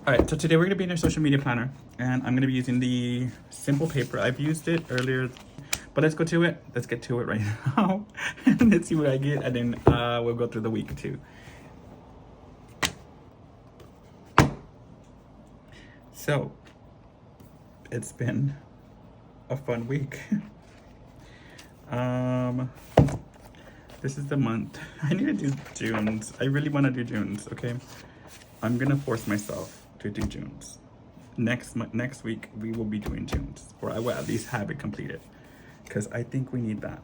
All right, so today we're gonna be in our social media planner, and I'm gonna be using the simple paper. I've used it earlier, but let's go to it. Let's get to it right now, and let's see what I get, and then we'll go through the week too. So, it's been a fun week. This is the month. I need to do June's. I really want to do June's. Okay, I'm gonna force myself to do June's. Next week we will be doing June's, or I will at least have it completed, because I think we need that.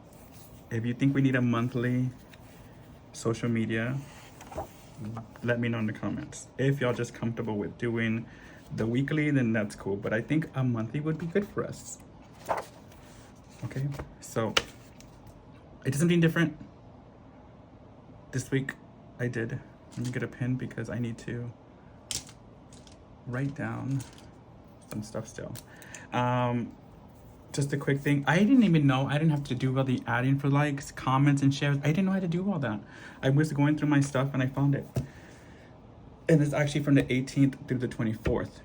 If you think we need a monthly social media, let me know in the comments. If y'all just comfortable with doing the weekly, then that's cool, but I think a monthly would be good for us. Okay, so I did something different this week. Let me get a pen because I need to write down some stuff still. Just a quick thing. I didn't even know I didn't have to do all the adding for likes, comments, and shares. I didn't know how to do all that. I was going through my stuff and I found it. And it's actually from the 18th through the 24th.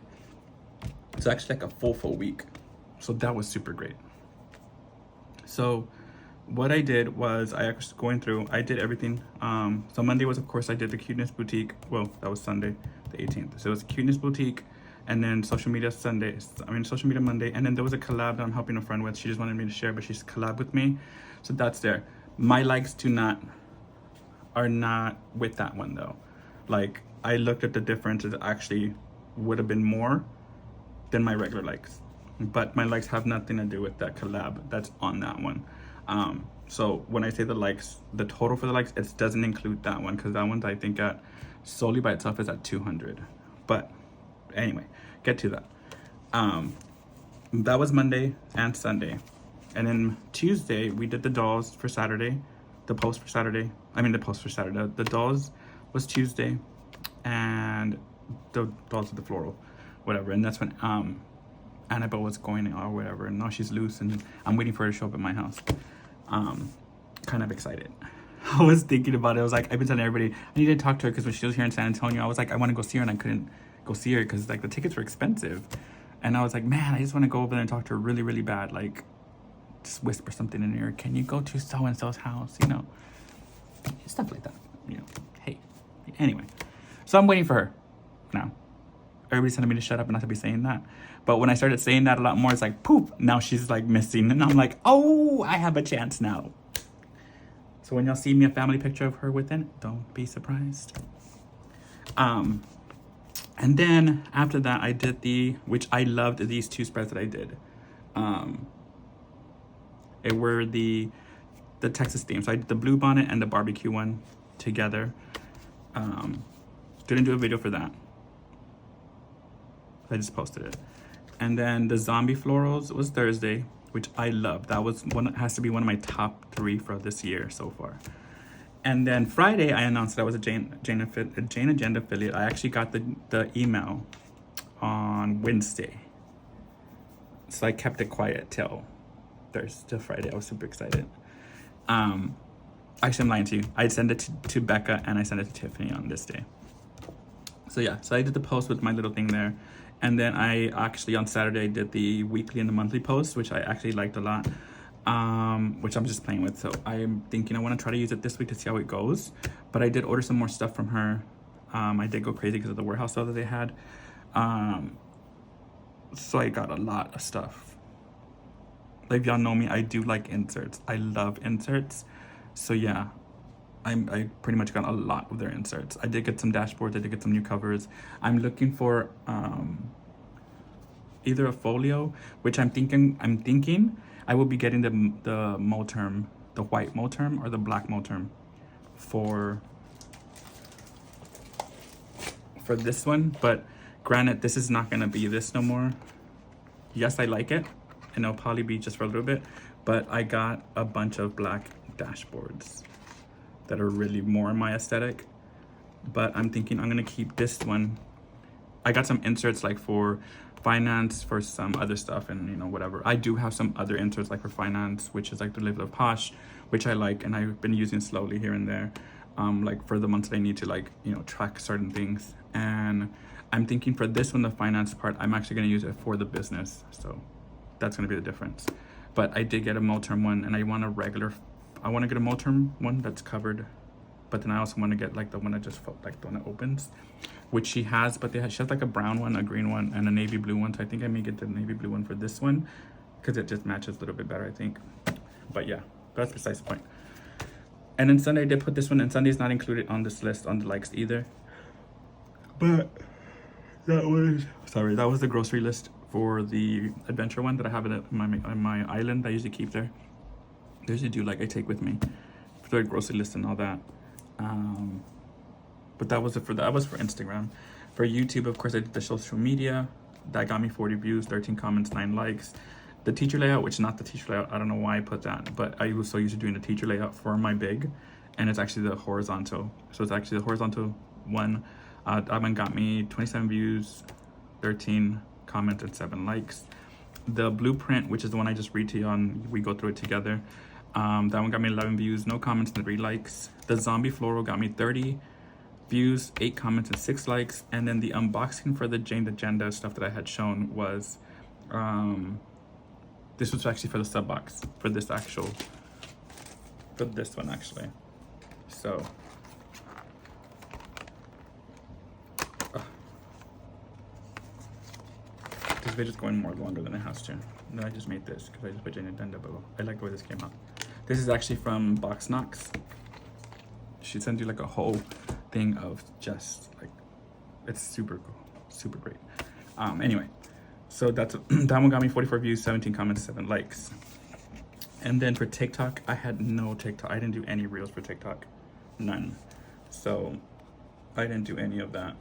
It's actually like a full week. So that was super great. So what I did was I did everything. So Monday was, of course, I did the Cuteness Boutique. Well, that was Sunday, the 18th. So it was Cuteness Boutique, and then social media Monday. And then there was a collab that I'm helping a friend with. She just wanted me to share, but she's collab with me. So that's there. My likes are not with that one though. Like, I looked at the difference. It actually would have been more than my regular likes. But my likes have nothing to do with that collab that's on that one. So when I say the likes, the total for the likes, it doesn't include that one, because that one's, I think, at solely by itself is at 200. But anyway, get to that. That was Monday and Sunday. And then Tuesday, we did the dolls for Saturday. The post for Saturday. The dolls was Tuesday. And the dolls with the floral, whatever. And that's when Annabelle was going or whatever, and now she's loose, and I'm waiting for her to show up at my house. Kind of excited. I was thinking about it. I was like, I've been telling everybody I need to talk to her, because when she was here in San Antonio, I was like, I want to go see her, and I couldn't go see her because like the tickets were expensive. And I was like, man, I just want to go over there and talk to her really, really bad. Like, just whisper something in her ear. Can you go to so and so's house? You know, stuff like that. You know, hey. Anyway, so I'm waiting for her now. Everybody's telling me to shut up and not to be saying that. But when I started saying that a lot more, it's like, poof, now she's like missing. And I'm like, oh, I have a chance now. So when y'all see me a family picture of her with it, don't be surprised. And then after that, I did which I loved these two spreads that I did. It were the Texas theme. So I did the blue bonnet and the barbecue one together. Didn't do a video for that. I just posted it. And then the zombie florals was Thursday, which I loved. That was has to be one of my top 3 for this year so far. And then Friday, I announced that I was a Jane Agenda affiliate. I actually got the email on Wednesday. So I kept it quiet till Friday. I was super excited. Actually, I'm lying to you. I sent it to Becca, and I sent it to Tiffany on this day. So yeah, so I did the post with my little thing there. And then I actually on Saturday did the weekly and the monthly post, which I actually liked a lot, which I'm just playing with. So I'm thinking I want to try to use it this week to see how it goes. But I did order some more stuff from her. I did go crazy because of the warehouse sale that they had. So I got a lot of stuff. Like, if y'all know me, I do like inserts. I love inserts. So yeah, I pretty much got a lot of their inserts. I did get some dashboards. I did get some new covers. I'm looking for either a folio, which I'm thinking I will be getting the Moterm, the white Moterm or the black Moterm for this one. But granted, this is not gonna be this no more. Yes, I like it, and it'll probably be just for a little bit. But I got a bunch of black dashboards that are really more my aesthetic, but I'm thinking I'm gonna keep this one. I got some inserts like for finance, for some other stuff, and you know, whatever. I do have some other inserts like for finance, which is like the Live Love Posh, which I like, and I've been using slowly here and there. like for the months that I need to, like, you know, track certain things. And I'm thinking for this one, the finance part, I'm actually going to use it for the business. So that's going to be the difference. But I did get a Moterm one, and I want a regular, I want to get a Moterm one that's covered. But then I also want to get like the one that just felt like the one that opens, which she has, but she has like a brown one, a green one, and a navy blue one. So I think I may get the navy blue one for this one because it just matches a little bit better, I think. But yeah, that's besides the point. And then Sunday I did put this one, and Sunday's not included on this list on the likes either. But that was the grocery list for the adventure one that I have in my island. I usually keep there. I usually do, like, I take with me for the grocery list and all that. But that was that was for Instagram. For YouTube, of course, I did the social media. That got me 40 views, 13 comments, 9 likes. The teacher layout, which is not the teacher layout, I don't know why I put that, but I was so used to doing the teacher layout for my big, and it's actually the horizontal. So it's actually the horizontal one. That one got me 27 views, 13 comments, and 7 likes. The blueprint, which is the one I just read to you on, we go through it together. That one got me 11 views, no comments, and 3 likes. The zombie floral got me 30 views, 8 comments, and 6 likes. And then the unboxing for the Jane the Agenda stuff that I had shown was, this was actually for the sub box, for this one actually. So, this video's going more longer than it has to. No, I just made this because I just put Jane the Agenda below. I like the way this came out. This is actually from Box Knox. She sends you like a whole thing of just like, it's super cool, super great. Anyway, so that's that one got me 44 views, 17 comments, 7 likes. And then for TikTok, I had no TikTok. I didn't do any reels for TikTok, none. So I didn't do any of that.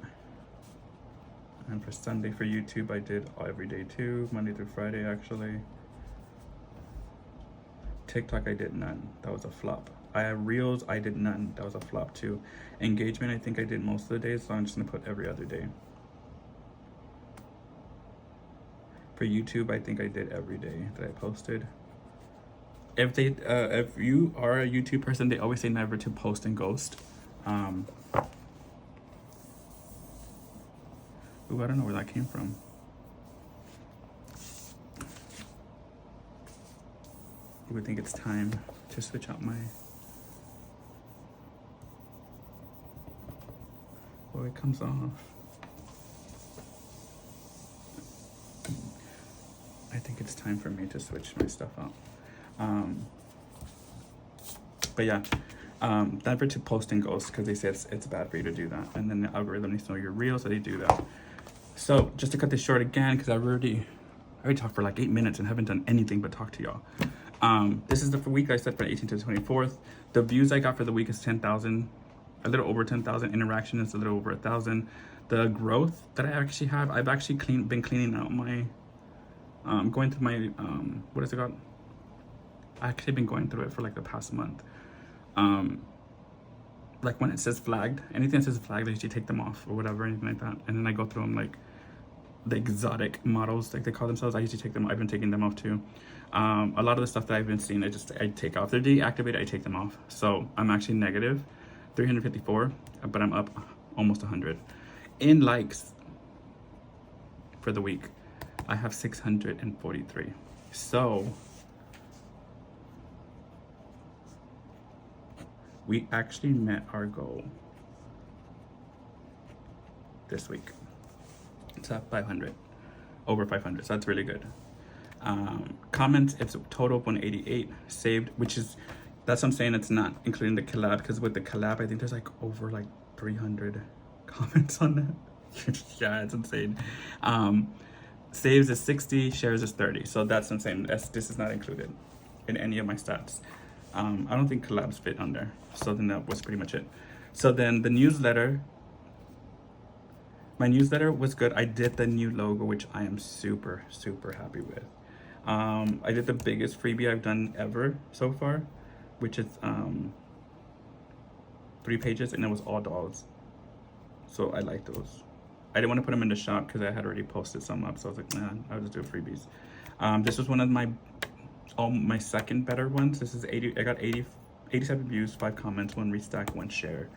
And for Sunday for YouTube, I did every day too, Monday through Friday actually. TikTok, I did none. That was a flop. I have reels, I did none. That was a flop too. Engagement, I think I did most of the days, so I'm just gonna put every other day. For YouTube, I think I did every day that I posted. If you are a YouTube person, they always say never to post and ghost. Ooh, I don't know where that came from. I would think it's time to switch out my... Oh, it comes off. I think it's time for me to switch my stuff out. But yeah, never to post and ghost because they say it's bad for you to do that. And then the algorithm needs to know your real, so they do that. So just to cut this short again, because I already talked for like 8 minutes and haven't done anything but talk to y'all. This is the week I set for 18th to the 24th. The views I got for the week is 10,000, a little over 10,000. Interaction is a little over 1,000. The growth that I actually have, I've actually been cleaning out my, going through my, what is it called? I actually been going through it for like the past month. Like when it says flagged, anything that says flagged, I usually take them off or whatever, anything like that. And then I go through them, like the exotic models, like they call themselves. I usually take them. I've been taking them off too. A lot of the stuff that I've been seeing, I take off. They're deactivated, I take them off. So I'm actually negative 354, but I'm up almost 100. In likes for the week, I have 643. So we actually met our goal this week. It's at 500, over 500, so that's really good. Comments, it's a total of 188 saved, which is, that's what I'm saying, it's not including the collab, because with the collab, I think there's like over like 300 comments on that. Yeah, it's insane. Saves is 60, shares is 30, so that's insane. This is not included in any of my stats. I don't think collabs fit on there, so then that was pretty much it. So then the newsletter, my newsletter was good. I did the new logo, which I am super, super happy with. I did the biggest freebie I've done ever so far, which is 3 pages, and it was all dolls. So I like those. I didn't want to put them in the shop because I had already posted some up, so I was like, nah, I'll just do freebies. This was one of my second better ones. This is 80. I got 80 87 views, 5 comments, 1 restack, 1 share.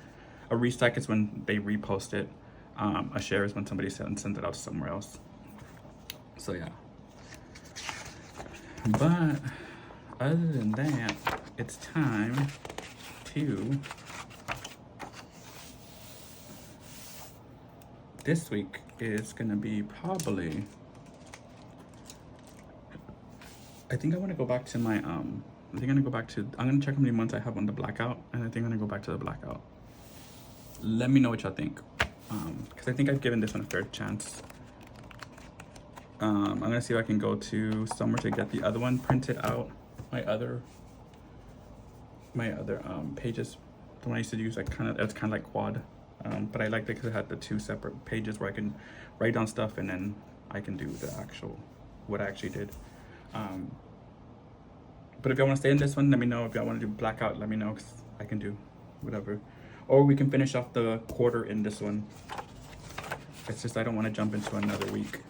A restack is when they repost it. A share is when somebody sends it out somewhere else. So yeah. But other than that, it's time to... This week is gonna be probably... I think I want to go back to my I think I'm gonna go back to, I'm gonna check how many months I have on the blackout, and I think I'm gonna go back to the blackout. Let me know what y'all think, because I think I've given this one a fair chance. I'm gonna see if I can go to somewhere to get the other one printed out. My other pages, the one I used to use, it's kind of like quad, but I liked it because it had the 2 separate pages where I can write down stuff and then I can do the actual what I actually did. But if y'all want to stay in this one, let me know. If y'all want to do blackout, let me know, because I can do whatever. Or we can finish off the quarter in this one. It's just I don't want to jump into another week,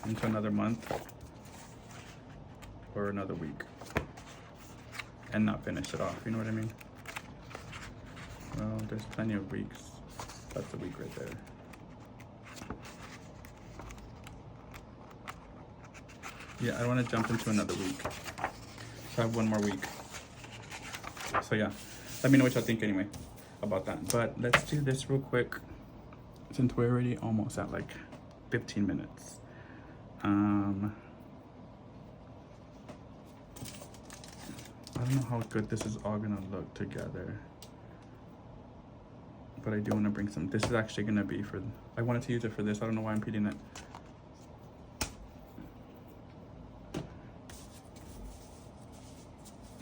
into another month, or another week, and not finish it off, you know what I mean? Well, there's plenty of weeks. That's a week right there. Yeah, I don't want to jump into another week. So I have 1 more week. So yeah, let me know what y'all think anyway about that. But let's do this real quick, since we're already almost at like 15 minutes. I don't know how good this is all gonna look together, but I do want to bring some. This is actually gonna be for, I wanted to use it for this. I don't know why I'm repeating it.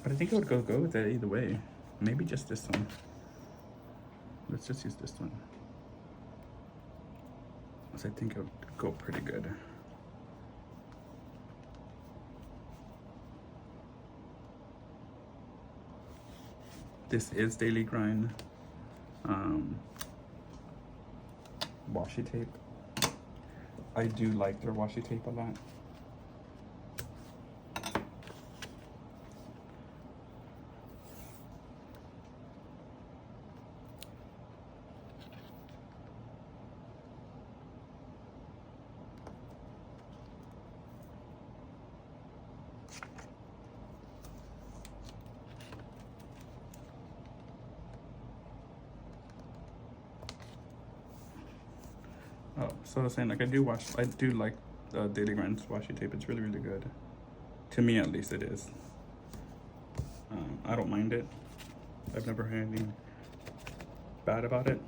But I think it would go with it either way. Maybe just this one. Let's just use this one, because I think it would go pretty good. This is Daily Grind washi tape. I do like their washi tape a lot. Oh, so I was saying, like, I do like Daily Grind's washi tape. It's really, really good. To me, at least, it is. I don't mind it. I've never heard anything bad about it.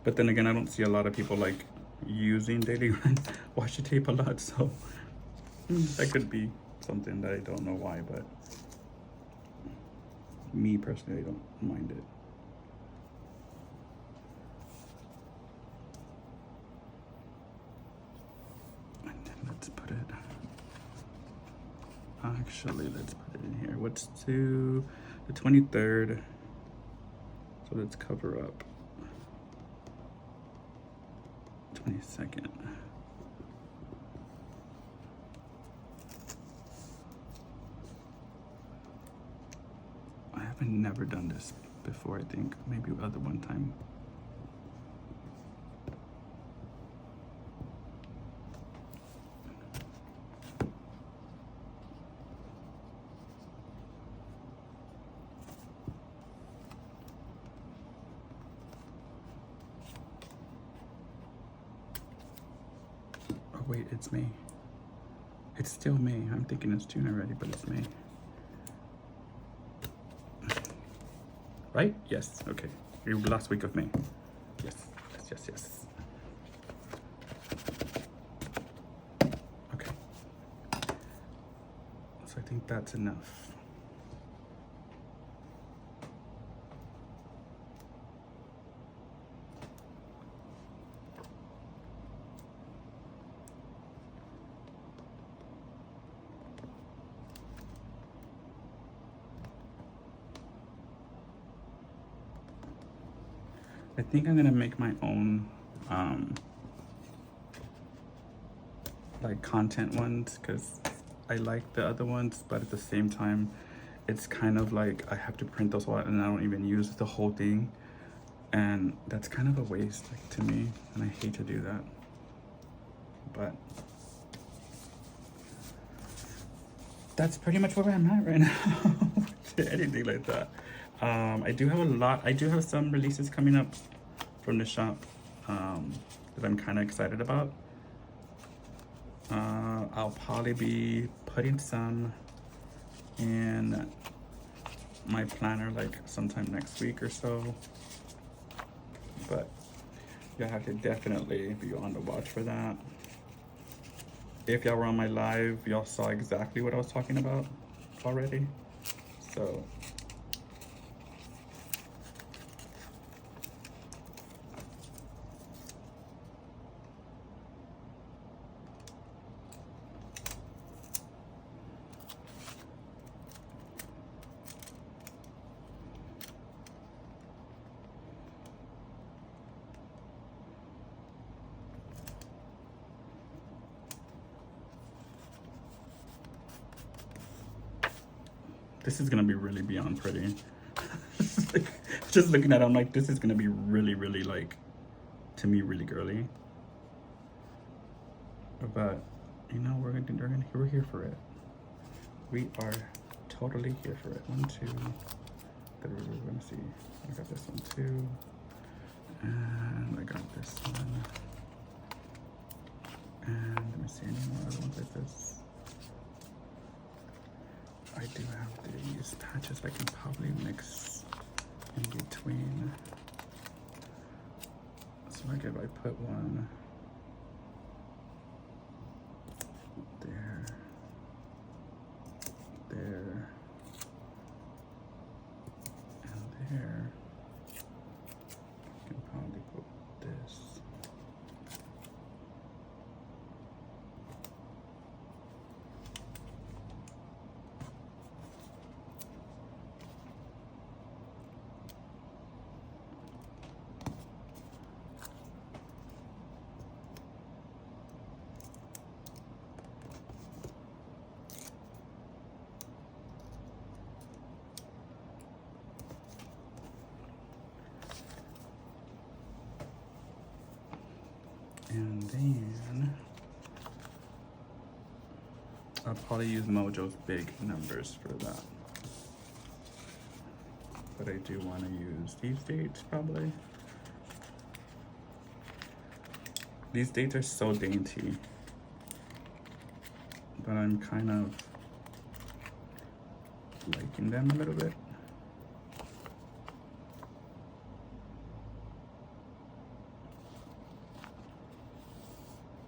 But then again, I don't see a lot of people like using Daily Grind washi tape a lot, so that could be something that I don't know why, but me personally, I don't mind it. Let's put it, actually, let's put it in here. What's to the 23rd? So let's cover up 22nd. I haven't never done this before, I think. Maybe other one time. Wait, it's May. It's still May. I'm thinking it's June already, but it's May. Right? Yes. Okay. Your last week of May. Yes. Yes, yes, yes. Okay. So I think that's enough. I think I'm gonna make my own like content ones, because I like the other ones, but at the same time, it's kind of like I have to print those all out and I don't even use the whole thing. And that's kind of a waste, like, to me, and I hate to do that. But that's pretty much where I'm at right now. Anything like that. I do have some releases coming up from the shop that I'm kind of excited about. I'll probably be putting some in my planner like sometime next week or so. But you'll have to definitely be on the watch for that. If y'all were on my live, y'all saw exactly what I was talking about already. So this is gonna be really beyond pretty. Like, just looking at it, I'm like, this is gonna be really, really, like, to me, really girly. But you know, we're here for it. We are totally here for it. 1, 2, 3. Let me see. I got this one too, and I got this one. And let me see any more other ones like this. I do have these patches I can probably mix in between. So like if I put one there, there, and there, I can probably put this. And then I'll probably use Mojo's big numbers for that. But I do want to use these dates probably. These dates are so dainty, but I'm kind of liking them a little bit.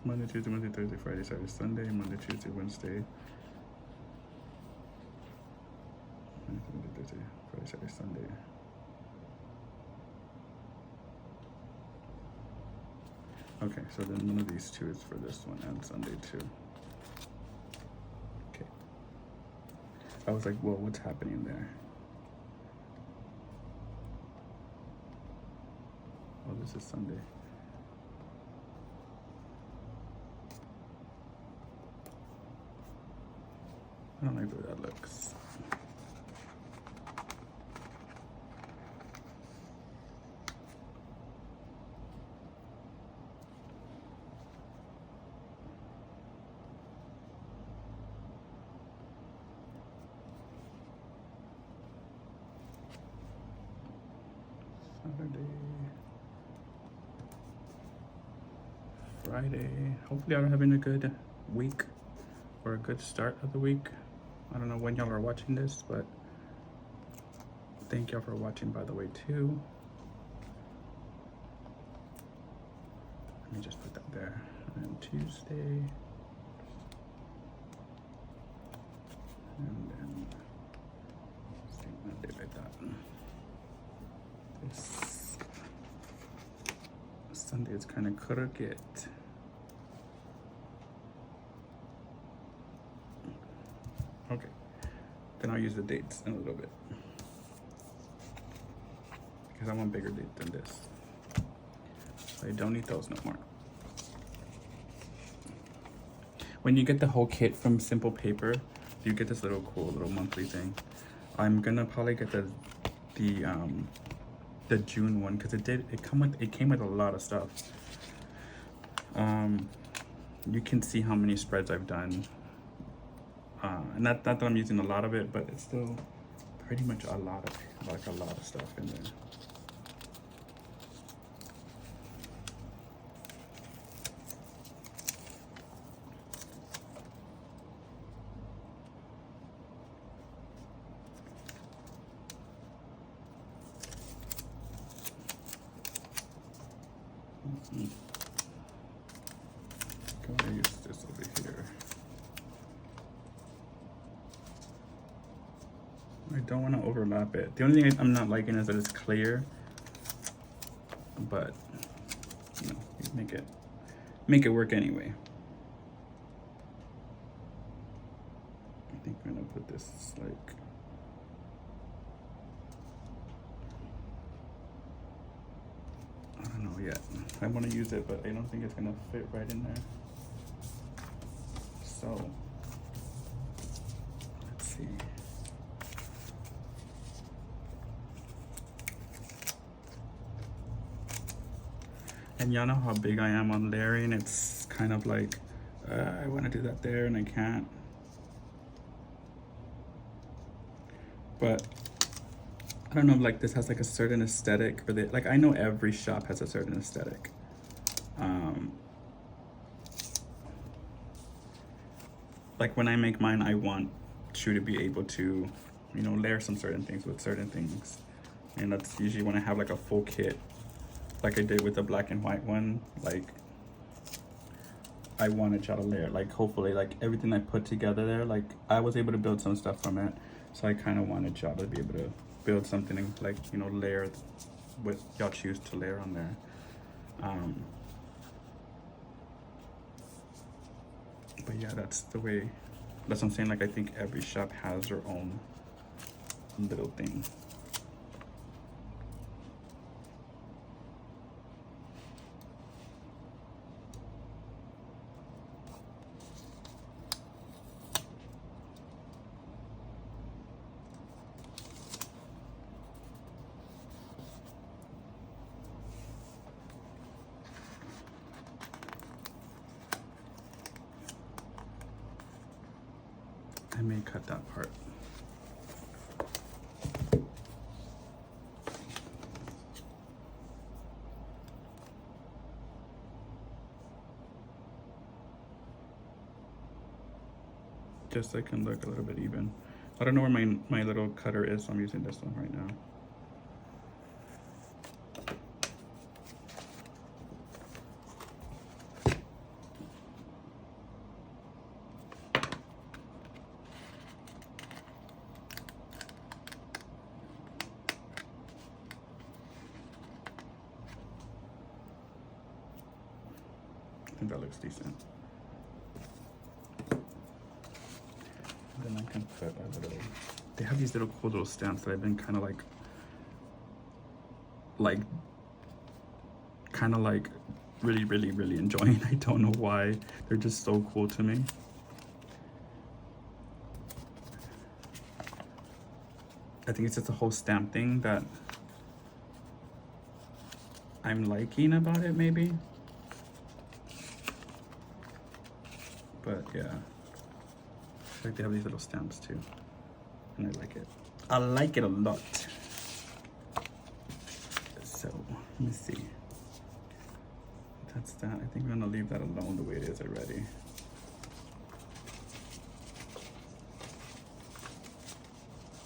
Monday, Tuesday, Wednesday, Thursday, Friday, Saturday, Sunday, Monday, Tuesday, Wednesday. Monday, Thursday, Friday, Saturday, Sunday. Okay, so then one of these two is for this one and Sunday too. Okay. I was like, whoa, what's happening there? Oh, this is Sunday. I don't like the way that looks. Saturday, Friday. Hopefully I'm having a good week or a good start of the week. I don't know when y'all are watching this, but thank y'all for watching, by the way, too. Let me just put that there. And Tuesday. And then Monday like that. This Sunday is kind of crooked. Okay, then I'll use the dates in a little bit because I want bigger dates than this. I don't need those no more. when you get the whole kit from Simple Paper, you get this little cool little monthly thing. I'm gonna probably get the June one because it came with a lot of stuff. You can see how many spreads I've done. Not that I'm using a lot of it, but it's still pretty much a lot of stuff in there. I'm gonna use this over here. I don't want to overlap it. The only thing I'm not liking is that it's clear, but you know, you make it work anyway. I think I'm gonna put this like. I don't know yet. I want to use it, but I don't think it's gonna fit right in there. So let's see. And y'all know how big I am on layering. It's kind of like I want to do that there and I can't. But I don't know, like this has like a certain aesthetic, or like I know every shop has a certain aesthetic. Like when I make mine, I want you to be able to, you know, layer some certain things with certain things. And that's usually when I have like a full kit, like I did with the black and white one. Like I wanted y'all to layer, like hopefully like everything I put together there, like I was able to build some stuff from it. So I kind of wanted y'all to be able to build something and like, you know, layer what y'all choose to layer on there. But yeah, that's the way, that's what I'm saying. Like I think every shop has their own little thing. I may cut that part. Just so I can look a little bit even. I don't know where my little cutter is, so I'm using this one right now. I think that looks decent. Then I can put a little, they have these little cool little stamps that I've been kind of like really enjoying. I don't know why, they're just so cool to me. I think it's just a whole stamp thing that I'm liking about it maybe. But yeah, like they have these little stamps too, and I like it. I like it a lot. So let me see. That's that. I think I'm gonna leave that alone the way it is already.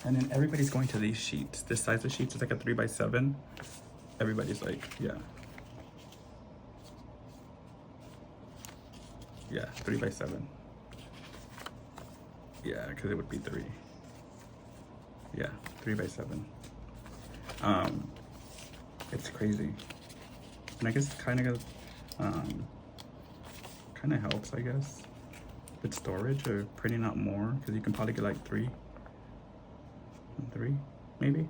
And then everybody's going to these sheets. This size of sheets is like a 3x7. Everybody's like, yeah. Yeah, 3x7. Yeah, because it would be 3. Yeah, 3x7. It's crazy. And I guess it kind of helps, I guess, with storage or printing out more, because you can probably get like 3 maybe.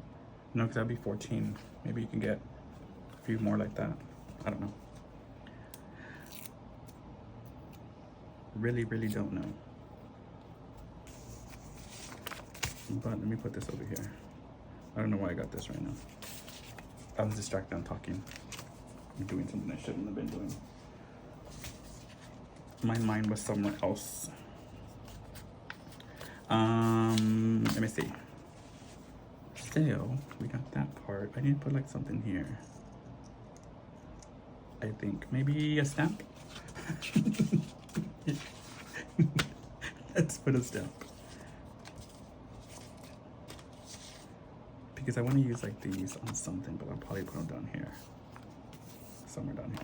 No, because that'd be 14. Maybe you can get a few more like that. I don't know. really don't know. But let me put this over here. I don't know why I got this right now. I was distracted on talking. I'm doing something I shouldn't have been doing. My mind was somewhere else. Let me see. So we got that part. I need to put like something here. I think maybe a stamp. Let's put a stamp. Because I want to use like these on something, but I'll probably put them down here. Somewhere down here.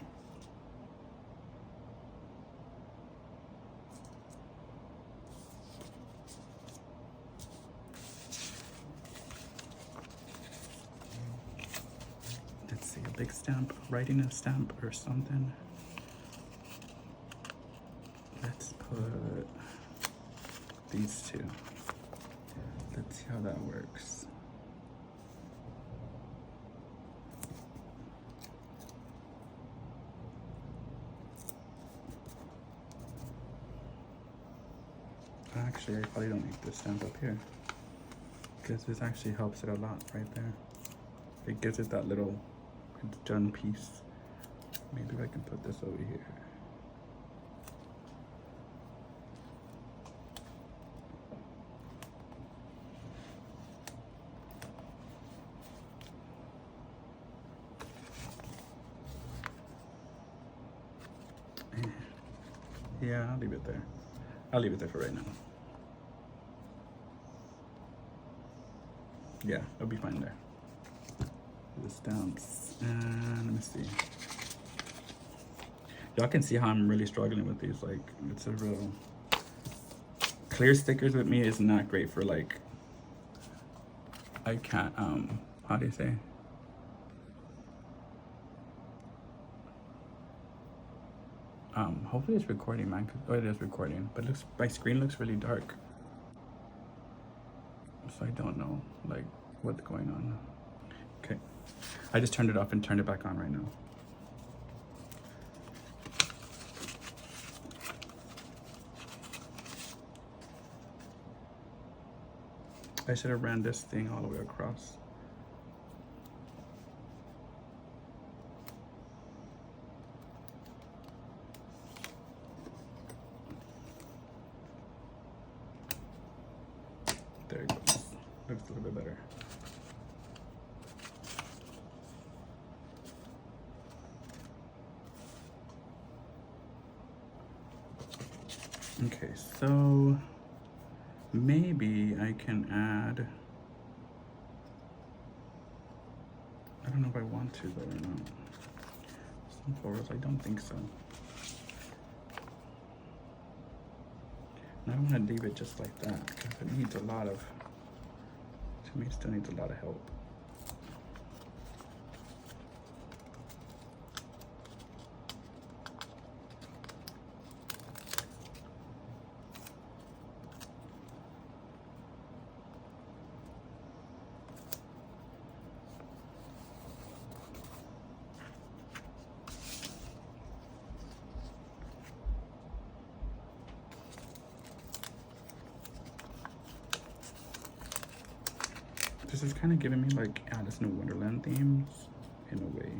Let's see, a big stamp, writing a stamp or something. Let's put these two. Let's see how that works. Actually, I probably don't need this stamp up here because this actually helps it a lot right there. It gives it that little done piece. Maybe I can put this over here. Yeah, I'll leave it there. I'll leave it there for right now. Yeah, it'll be fine there. The stamps, and let me see. Y'all can see how I'm really struggling with these. Like, it's a real clear stickers with me is not great for like. I can't. How do you say? Hopefully it's recording, man. Oh, it is recording, but looks my screen looks really dark, so I don't know like what's going on. Okay, I just turned it off and turned it back on right now. I should have ran this thing all the way across. There it goes. Looks a little bit better. Okay, so maybe I can add, I don't know if I want to though or not. Some florals, I don't think so. And I don't want to leave it just like that because it needs a lot of, to me it still needs a lot of help. This is kind of giving me like Alice in Wonderland themes in a way.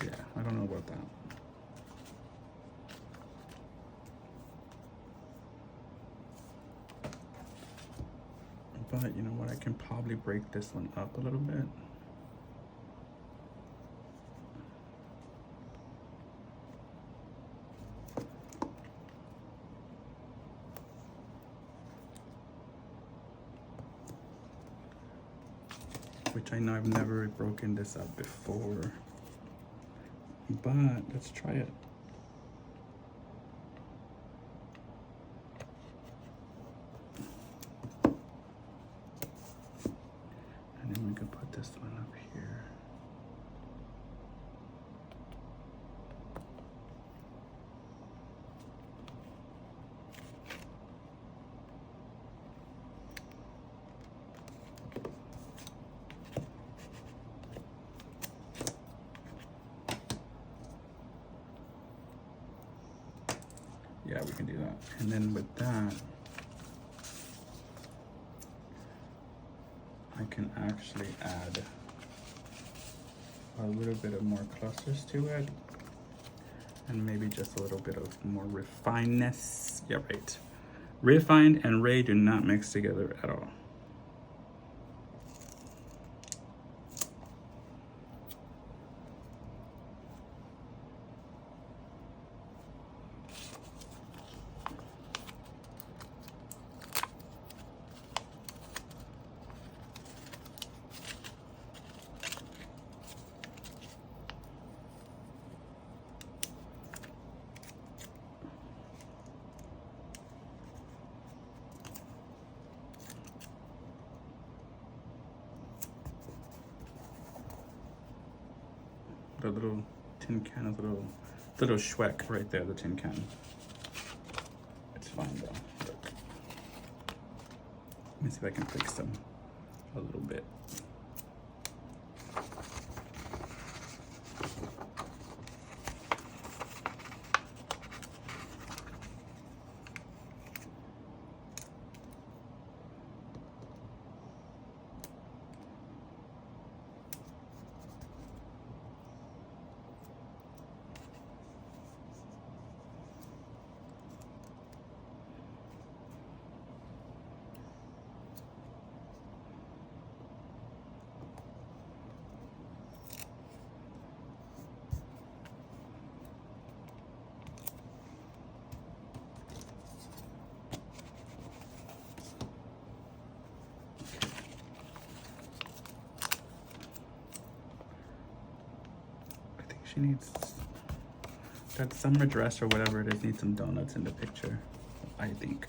Yeah, I don't know about that. But you know what, I can probably break this one up a little bit. Which I know I've never broken this up before. But let's try it. Yeah, we can do that. And then with that, I can actually add a little bit of more clusters to it. And maybe just a little bit of more refinedness. Yeah, right. Refined and Ray do not mix together at all. The little tin can, a little Schweck right there, the tin can. It's fine though. Look. Let me see if I can fix them a little bit. She needs that summer dress or whatever it is, needs some donuts in the picture, I think.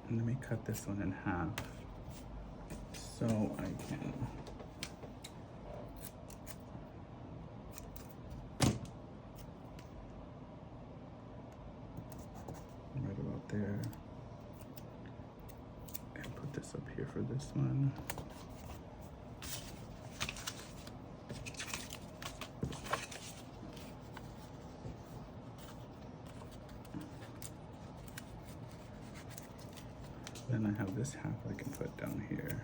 And let me cut this one in half so I can right about there and put this up here for this one. Then I have this half I can put down here.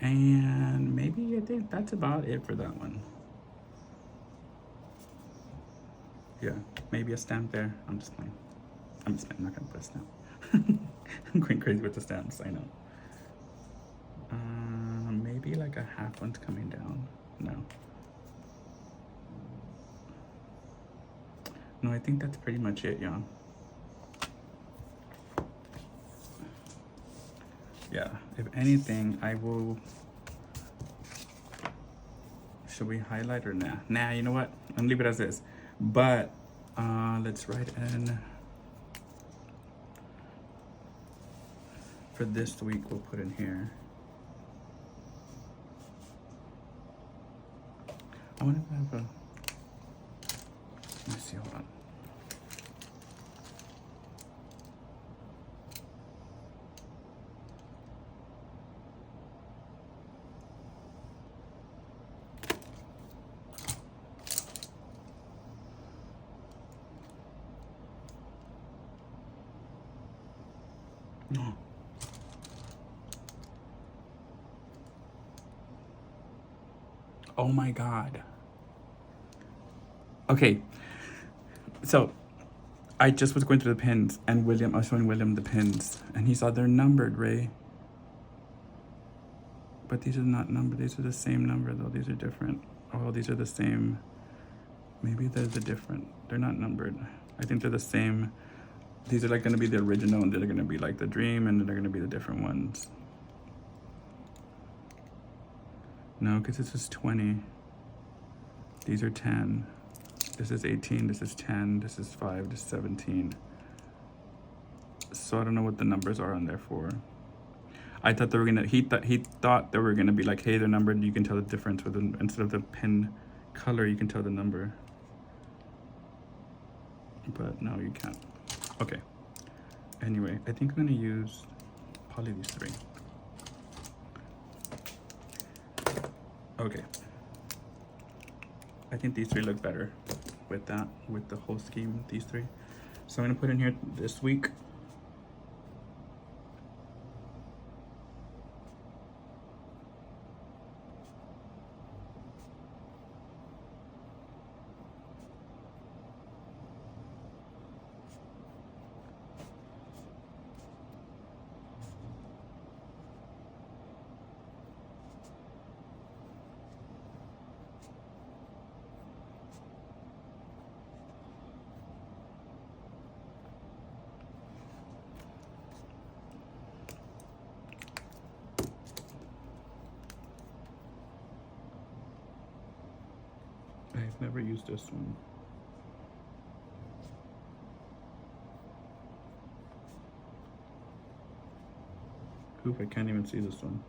And maybe I think that's about it for that one. Yeah, maybe a stamp there. I'm just playing. I'm not gonna put a stamp. I'm going crazy with the stamps, I know. Maybe like a half one's coming down. No. No, I think that's pretty much it, y'all. Yeah, if anything, I will... Should we highlight or nah? Nah, you know what? I'm gonna leave it as is. But let's write in... For this week, we'll put in here. I wonder if I have a... Let me see, hold on. No. Oh my God. Okay. So I just was going through the pins and I was showing William the pins and he saw they're numbered, Ray. But these are not numbered. These are the same number though. These are different. Oh, these are the same. Maybe they're the different. They're not numbered. I think they're the same. These are like gonna be the original and they're gonna be like the dream and they're gonna be the different ones. No, because this is 20. These are 10. This is 18, this is 10, this is 5, this is 17. So I don't know what the numbers are on there for. I thought they were gonna, he thought they were gonna be like, hey, they're numbered, you can tell the difference with them. Instead of the pin color, you can tell the number. But no, you can't. Okay. Anyway, I think I'm gonna use probably these three. Okay. I think these three look better with that, with the whole scheme, these three. So I'm gonna put in here this week. I've never used this one. Oof, I can't even see this one.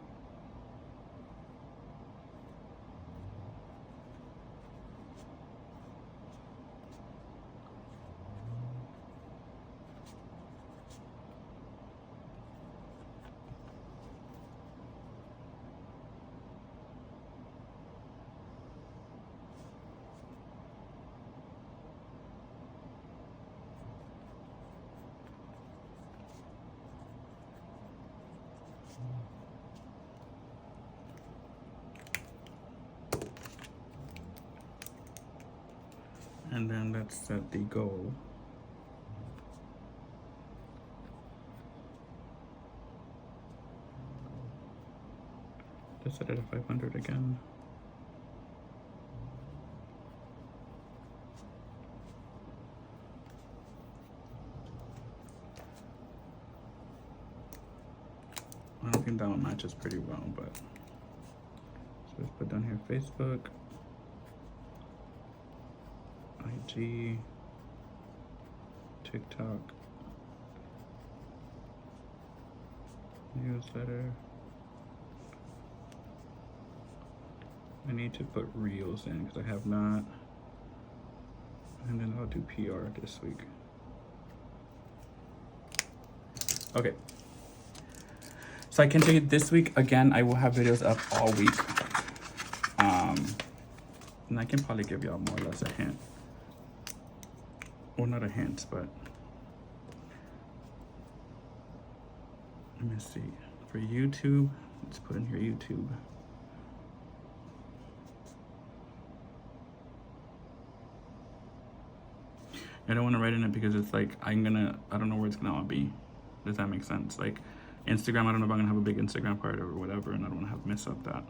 And then let's set the goal. Let's set it at 500 again. I don't think that one matches pretty well, but so let's put down here Facebook, IG, TikTok, newsletter. I need to put reels in because I have not. And then I'll do PR this week. Okay. So I can tell you this week, again, I will have videos up all week. And I can probably give y'all more or less a hint. Well, not a hint, but let me see. For YouTube, let's put in here YouTube. I don't want to write in it because it's like, I don't know where it's gonna all be. Does that make sense? Like Instagram, I don't know if I'm gonna have a big Instagram part or whatever, and I don't want to have mess up that.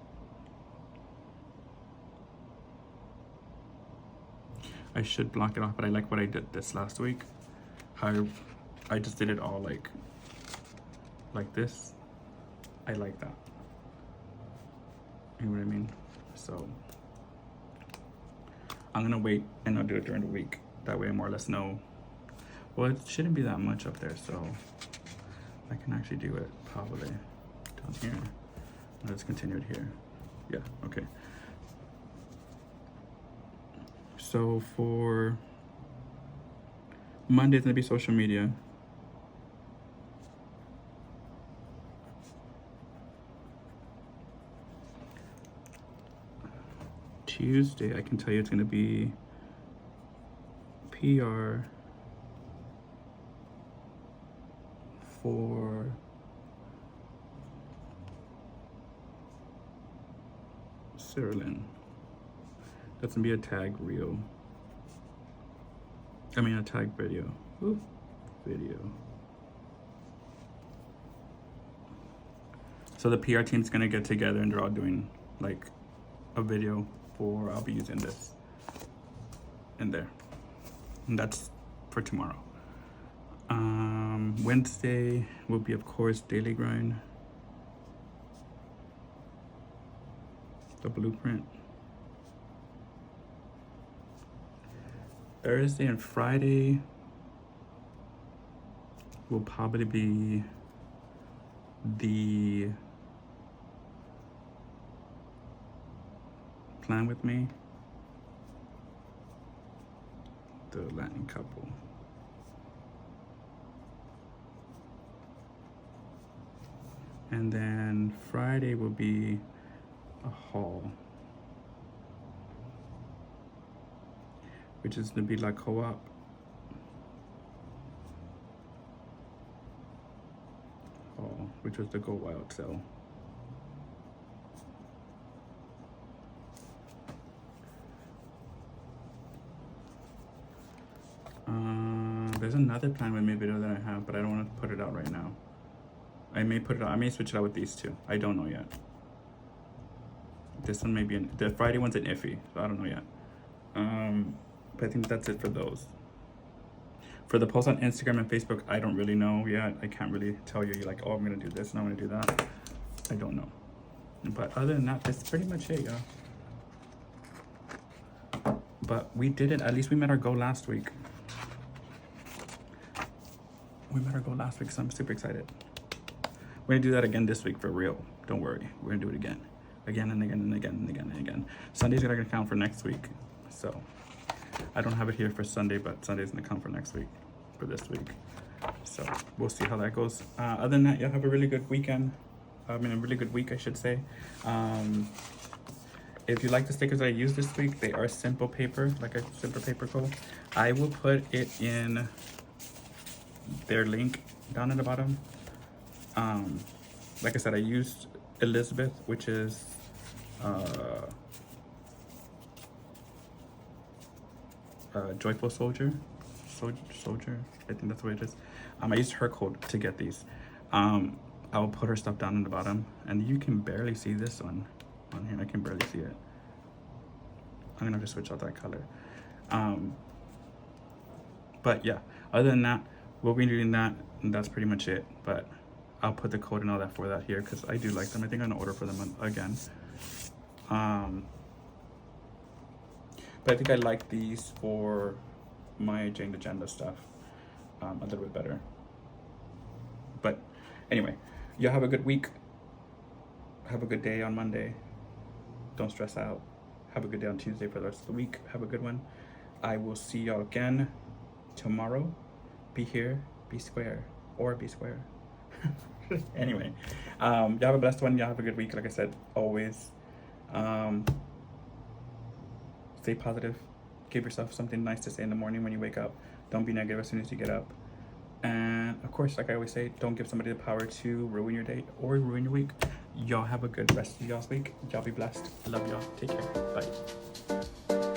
I should block it off, but I like what I did this last week. How I just did it all like this. I like that. You know what I mean? So I'm gonna wait and I'll do it during the week. That way I more or less know. Well, it shouldn't be that much up there, so I can actually do it probably down here. Let's continue it here. Yeah, okay. So for Monday, it's gonna be social media. Tuesday, I can tell you it's gonna be PR for Cerulean. That's gonna be a tag reel. I mean a tag video. Ooh, video. So the PR team's gonna get together and they're all doing like a video for, I'll be using this in there. And that's for tomorrow. Wednesday will be, of course, daily grind. The blueprint. Thursday and Friday will probably be the plan with me. The Latin couple. And then Friday will be a haul. which is the Vida co-op. Oh, which was the Go Wild sale. There's another plan with my video that I have, but I don't want to put it out right now. I may put it out. I may switch it out with these two. I don't know yet. This one may be the Friday one's an iffy, so I don't know yet. But I think that's it for those. For the post on Instagram and Facebook, I don't really know yet. I can't really tell you, you're like, oh, I'm gonna do this and I'm gonna do that. I don't know. But other than that, that's pretty much it, y'all. But we did it. At least we met our goal last week. We met our goal last week, so I'm super excited. We're gonna do that again this week for real. Don't worry. We're gonna do it again. Again and again and again and again and again. Sunday's gonna count for next week. So I don't have it here for Sunday, but Sunday's gonna count for next week, for this week. So we'll see how that goes. Other than that, y'all have a really good weekend. I mean, a really good week, I should say. If you like the stickers that I used this week, they are simple paper, like a simple paper co. I will put it in their link down at the bottom. Like I said, I used Elizabeth, which is Joyful Soldier. Soldier, I think that's what it is. I used her code to get these. I will put her stuff down in the bottom, and you can barely see this one on here. I can barely see it. I'm gonna just switch out that color. But yeah, other than that, we'll be doing that, and that's pretty much it. But I'll put the code and all that for that here because I do like them. I think I'm gonna order for them again. But I think I like these for my Jane Agenda stuff a little bit better. But anyway, y'all have a good week. Have a good day on Monday. Don't stress out. Have a good day on Tuesday for the rest of the week. Have a good one. I will see y'all again tomorrow. Be here, be square, or be square. Anyway, y'all have a blessed one. Y'all have a good week. Like I said, always stay positive. Give yourself something nice to say in the morning when you wake up. Don't be negative as soon as you get up. And of course, like I always say, don't give somebody the power to ruin your day or ruin your week. Y'all have a good rest of y'all's week. Y'all be blessed. Love y'all. Take care. Bye.